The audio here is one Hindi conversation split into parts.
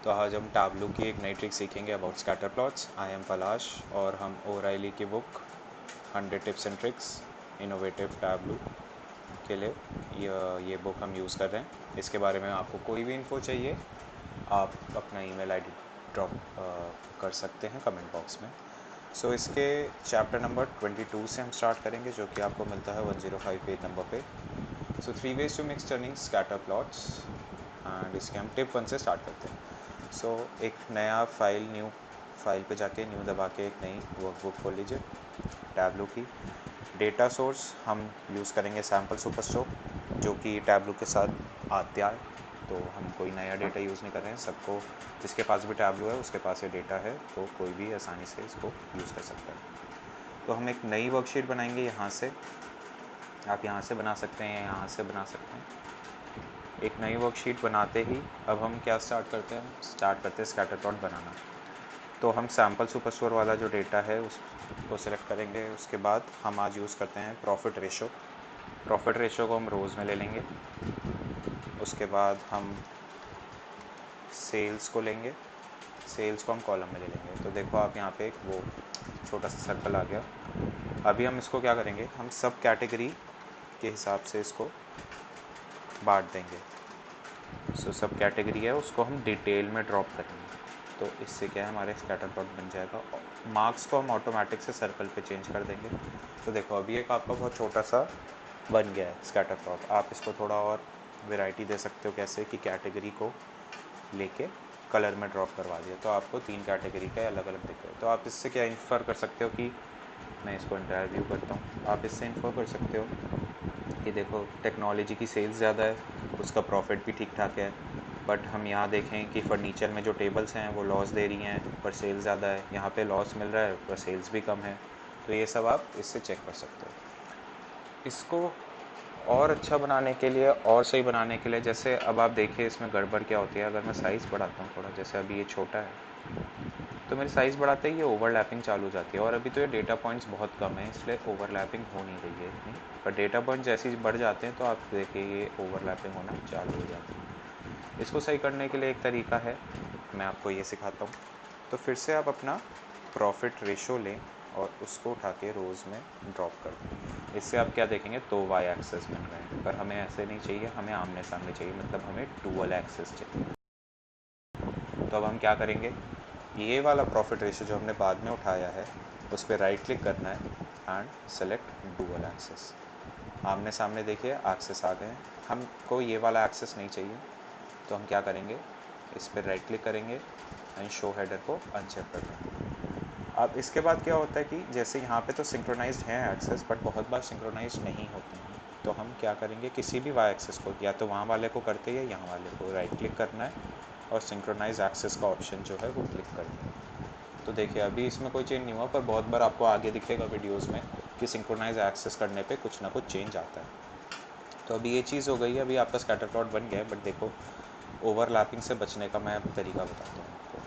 तो आज हम टैब्लू की एक नई ट्रिक सीखेंगे about scatter plots. I am Palash और हम ओराइली की book 100 tips and tricks innovative Tableau के लिए ये बुक हम यूज़ कर रहे हैं। इसके बारे में आपको कोई भी इन्फो चाहिए आप अपना ईमेल आईडी ड्रॉप कर सकते हैं कमेंट बॉक्स में। सो इसके चैप्टर नंबर 22 से हम स्टार्ट करेंगे, जो कि आपको मिलता है 105 पेज नंबर पे। So 3 ways to mix turning scatter plots and इसके हम टिप 1 से स्टार्ट करते हैं। सो एक नया न्यू फाइल पे जाके न्यू दबा के एक नई वर्कबुक खोल लीजिए टैब्लू की। डेटा सोर्स हम यूज़ करेंगे सैम्पल सुपरस्टोर, जो कि टैब्लू के साथ आता है। तो हम कोई नया डेटा यूज़ नहीं कर रहे हैं, सबको जिसके पास भी टैब्लू है उसके पास ये डेटा है, तो कोई भी आसानी से इसको यूज़ कर सकता है। तो हम एक नई वर्कशीट बनाएंगे यहाँ से, आप यहाँ से बना सकते हैं, यहाँ से बना सकते हैं। एक नई वर्कशीट बनाते ही अब हम क्या स्टार्ट करते हैं स्कैटर प्लॉट बनाना। तो हम सैम्पल सुपरस्टोर वाला जो डेटा है उसको सेलेक्ट करेंगे। उसके बाद हम आज यूज़ करते हैं प्रॉफिट रेशो को हम रोज़ में ले लेंगे। उसके बाद हम सेल्स को लेंगे, सेल्स को हम कॉलम में ले लेंगे। तो देखो आप यहाँ पे एक वो छोटा सा सर्कल आ गया। अभी हम इसको क्या करेंगे, हम सब कैटेगरी के हिसाब से इसको बांट देंगे। सो सब कैटेगरी है उसको हम डिटेल में ड्रॉप करेंगे। तो इससे क्या है, हमारे स्कैटर प्लॉट बन जाएगा। मार्क्स को हम ऑटोमेटिक से सर्कल पे चेंज कर देंगे। तो देखो अभी एक आपका बहुत छोटा सा बन गया है स्कैटर प्लॉट। आप इसको थोड़ा और वैरायटी दे सकते हो, कैसे कि कैटेगरी को लेके कलर में ड्रॉप करवा दिया, तो आपको 3 कैटेगरी का अलग अलग दिख रहा है। तो आप इससे क्या इन्फर कर सकते हो कि मैं इसको इंटायर व्यू करता हूँ, आप इससे इन्फर कर सकते हो कि देखो टेक्नोलॉजी की सेल्स ज़्यादा है, उसका प्रॉफिट भी ठीक ठाक है। बट हम यहाँ देखें कि फर्नीचर में जो टेबल्स हैं वो लॉस दे रही हैं, पर सेल्स ज़्यादा है। यहाँ पे लॉस मिल रहा है पर सेल्स भी कम है। तो ये सब आप इससे चेक कर सकते हो। इसको और अच्छा बनाने के लिए और सही बनाने के लिए, जैसे अब आप देखिए इसमें गड़बड़ क्या होती है। अगर मैं साइज़ बढ़ाता हूँ थोड़ा, जैसे अभी ये छोटा है, तो मेरी साइज़ बढ़ाते ही ये ओवरलैपिंग चालू हो जाती है। और अभी तो ये डेटा पॉइंट्स बहुत कम है, इसलिए ओवरलैपिंग हो नहीं रही है इतनी। पर डेटा पॉइंट जैसे ही बढ़ जाते हैं तो आप देखिए ये ओवरलैपिंग होना चालू हो जाती है। इसको सही करने के लिए एक तरीका है, मैं आपको ये सिखाता हूँ। तो फिर से आप अपना प्रॉफिट रेशो लें और उसको उठा के रोज़ में ड्रॉप कर दें। इससे आप क्या देखेंगे, तो वाई एक्सेस बन गए हैं। पर हमें ऐसे नहीं चाहिए, हमें आमने सामने चाहिए, मतलब हमें डुअल एक्सेस चाहिए। तो अब हम क्या करेंगे, ये वाला प्रॉफिट रेशियो जो हमने बाद में उठाया है उस पर राइट क्लिक करना है एंड सेलेक्ट डुअल एक्सेस। आमने सामने देखिए एक्सेस आ गए हैं, हमको ये वाला एक्सेस नहीं चाहिए। तो हम क्या करेंगे, इस पर राइट क्लिक करेंगे एंड शो हेडर को अनचेक कर देंगे। अब इसके बाद क्या होता है कि जैसे यहाँ पे तो सिंक्रोनाइज्ड हैं एक्सेस, बट बहुत बार सिंक्रोनाइज्ड नहीं होते हैं। तो हम क्या करेंगे, किसी भी वाई एक्सेस को या तो वहाँ वाले को करते हैं या यहाँ वाले को राइट क्लिक करना है और सिंक्रोनाइज एक्सेस का ऑप्शन जो है वो क्लिक कर दें। तो देखिए अभी इसमें कोई चेंज नहीं हुआ, पर बहुत बार आपको आगे दिखेगा वीडियोस में कि सिंक्रोनाइज एक्सेस करने पे कुछ ना कुछ चेंज आता है। तो अभी ये चीज़ हो गई है, अभी आपका स्कैटर प्लॉट बन गया है। बट देखो ओवरलैपिंग से बचने का मैं तरीका बताता हूँ आपको।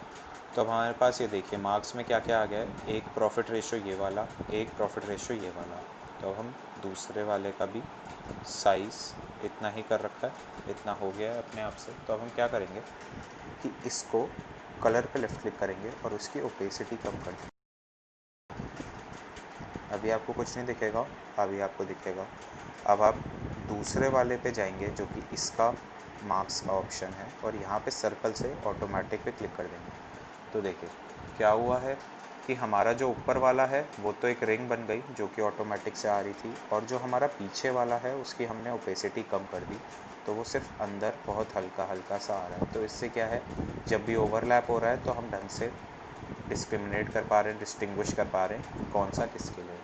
तो अब हमारे पास ये देखिए मार्क्स में क्या क्या आ गया है, एक प्रॉफिट रेशो ये वाला, एक प्रॉफिट रेशो ये वाला। तो अब हम दूसरे वाले का भी साइज़ इतना ही कर रखा है, इतना हो गया है अपने आप से। तो अब हम क्या करेंगे कि इसको कलर पे लेफ़्ट क्लिक करेंगे और उसकी ओपेसिटी कम कर देंगे। अभी आपको कुछ नहीं दिखेगा, अभी आपको दिखेगा। अब आप दूसरे वाले पे जाएंगे जो कि इसका मार्क्स का ऑप्शन है, और यहाँ पे सर्कल से ऑटोमेटिक पे क्लिक कर देंगे। तो देखिए क्या हुआ है कि हमारा जो ऊपर वाला है वो तो एक रिंग बन गई जो कि ऑटोमेटिक से आ रही थी, और जो हमारा पीछे वाला है उसकी हमने ओपेसिटी कम कर दी, तो वो सिर्फ अंदर बहुत हल्का हल्का सा आ रहा है। तो इससे क्या है, जब भी ओवरलैप हो रहा है तो हम ढंग से डिस्क्रिमिनेट कर पा रहे हैं, डिस्टिंग्विश कर पा रहे हैं कौन सा किसके लिए।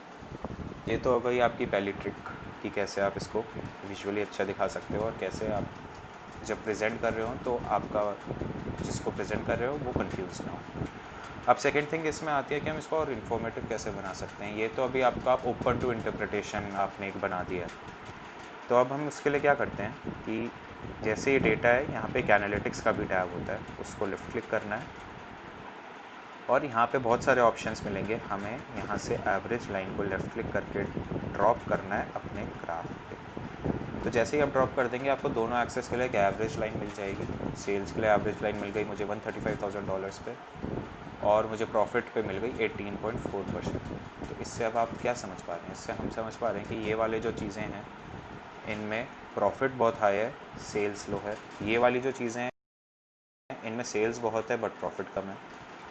ये तो हो गई आपकी पहली ट्रिक कि कैसे आप इसको विजुअली अच्छा दिखा सकते हो, और कैसे आप जब प्रेजेंट कर रहे हो तो आपका जिसको प्रेजेंट कर रहे हो वो कंफ्यूज ना हो। अब सेकेंड थिंग इसमें आती है कि हम इसको और इन्फॉर्मेटिव कैसे बना सकते हैं। ये तो अभी आपका ओपन टू इंटरप्रिटेशन आपने एक बना दिया है। तो अब हम उसके लिए क्या करते हैं कि जैसे ये डेटा है यहाँ पे एक एनालिटिक्स का भी टैब होता है, उसको लेफ्ट क्लिक करना है और यहाँ पे बहुत सारे ऑप्शंस मिलेंगे। हमें यहाँ से एवरेज लाइन को लेफ़्ट क्लिक करके ड्रॉप करना है अपने ग्राफ पे। तो जैसे ही आप ड्रॉप कर देंगे आपको दोनों एक्सेस के लिए एक एवरेज लाइन मिल जाएगी। सेल्स के लिए एवरेज लाइन मिल गई मुझे $135,000 पे, और मुझे प्रॉफिट पे मिल गई 18.4%। तो इससे अब आप क्या समझ पा रहे हैं? इससे हम समझ पा रहे हैं कि ये वाले जो चीज़ें हैं इनमें प्रॉफिट बहुत हाई है, सेल्स लो है। ये वाली जो चीज़ें हैं इनमें सेल्स बहुत है बट प्रॉफिट कम है।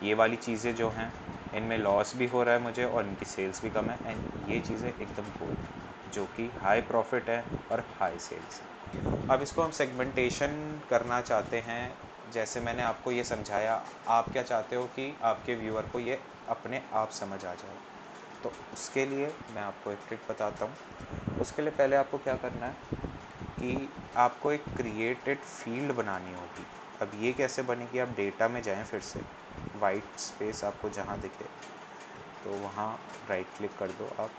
ये वाली चीज़ें जो हैं इनमें लॉस भी हो रहा है मुझे और इनकी सेल्स भी कम है। एंड ये चीज़ें एकदम गोल्ड हैं जो कि हाई प्रॉफिट है और हाई सेल्स है। अब इसको हम सेगमेंटेशन करना चाहते हैं। जैसे मैंने आपको ये समझाया, आप क्या चाहते हो कि आपके व्यूअर को ये अपने आप समझ आ जाए। तो उसके लिए मैं आपको एक ट्रिक बताता हूँ। उसके लिए पहले आपको क्या करना है कि आपको एक क्रिएटेड फील्ड बनानी होगी। अब ये कैसे बनेगी? आप डेटा में जाएं, फिर से वाइट स्पेस आपको जहाँ दिखे तो वहाँ राइट क्लिक कर दो आप,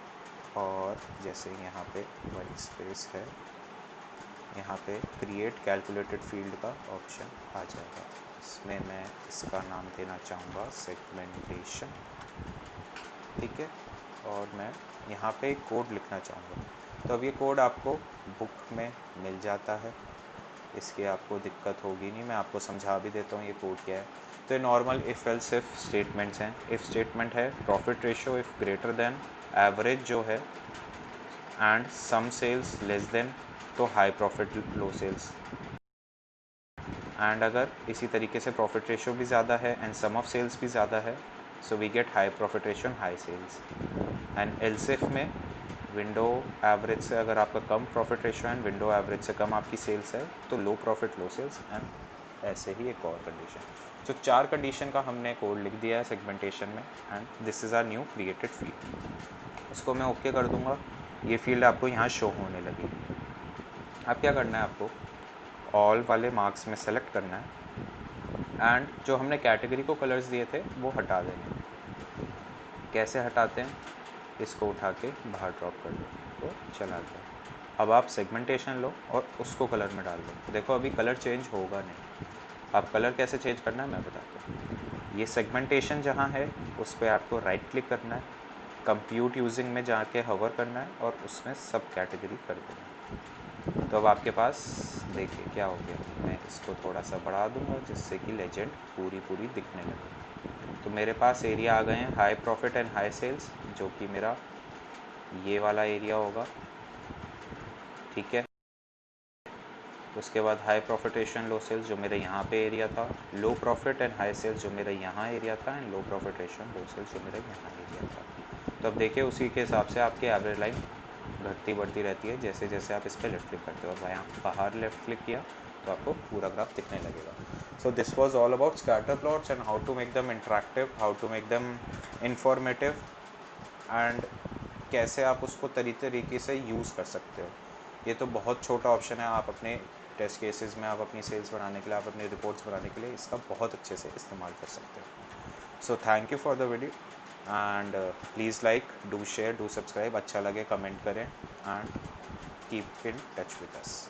और जैसे यहाँ पे वाइट स्पेस है, यहाँ पे क्रिएट कैलकुलेटेड फील्ड का ऑप्शन आ जाएगा। इसमें मैं इसका नाम देना चाहूँगा सेगमेंटेशन, ठीक है। और मैं यहाँ पे एक कोड लिखना चाहूँगा। तो अब ये कोड आपको बुक में मिल जाता है, इसकी आपको दिक्कत होगी नहीं। मैं आपको समझा भी देता हूँ ये कोड क्या है। तो ये normal if else if statements हैं। इफ़ स्टेटमेंट है profit ratio if greater than average जो है and sum sales less than, तो high profit low sales. And अगर इसी तरीके से प्रॉफिट रेशियो भी ज़्यादा है एंड सम ऑफ सेल्स भी ज़्यादा है, so we get high profit ratio and high sales. And else if में विंडो एवरेज से अगर आपका कम profit ratio and window average से कम आपकी सेल्स है तो low profit low sales. And ऐसे ही एक और कंडीशन। जो 4 कंडीशन का हमने कोड लिख दिया है सेगमेंटेशन में, and this is our new created field. इसको मैं ओके कर दूंगा, ये फील्ड आपको यहाँ शो होने लगेगी। अब क्या करना है आपको, ऑल वाले मार्क्स में सेलेक्ट करना है एंड जो हमने कैटेगरी को कलर्स दिए थे वो हटा देने। कैसे हटाते हैं? इसको उठा के बाहर ड्रॉप कर दो तो चला गया। अब आप सेगमेंटेशन लो और उसको कलर में डाल दो। देखो अभी कलर चेंज होगा नहीं। आप कलर कैसे चेंज करना है मैं बताता हूँ। ये सेगमेंटेशन जहाँ है उस पर आपको राइट क्लिक करना है, कंप्यूट यूजिंग में जाके हवर करना है और उसमें सब कैटेगरी कर देना है। तो अब आपके पास देखिए क्या हो गया। मैं इसको थोड़ा सा बढ़ा दूंगा जिससे कि लेजेंड पूरी दिखने लगे। तो मेरे पास एरिया आ गए हैं high profit and high sales, जो कि मेरा ये वाला एरिया होगा, ठीक है। उसके बाद high profit ratio low sales जो मेरे यहाँ पे एरिया था, low profit and high sales जो मेरा यहाँ एरिया था, and low profit ratio low sales जो मेरा यहाँ एरिया था। तो अब देखिए उसी के हिसाब से आपकी एवरेज लाइन घटती बढ़ती रहती है जैसे जैसे आप इस पर लेफ्ट क्लिक करते हो। और यहाँ बाहर लेफ्ट क्लिक किया तो आपको पूरा ग्राफ दिखने लगेगा। So this was all about scatter plots and how to make them interactive, how to make them informative, and कैसे आप उसको तरीके से यूज़ कर सकते हो। ये तो बहुत छोटा ऑप्शन है, आप अपने टेस्ट केसेस में, आप अपनी सेल्स बनाने के लिए, आप अपनी रिपोर्ट्स बनाने के लिए इसका बहुत अच्छे से इस्तेमाल कर सकते हो। So thank you for the video and please like, do share, do subscribe. अच्छा लगे कमेंट करें and keep in touch with us.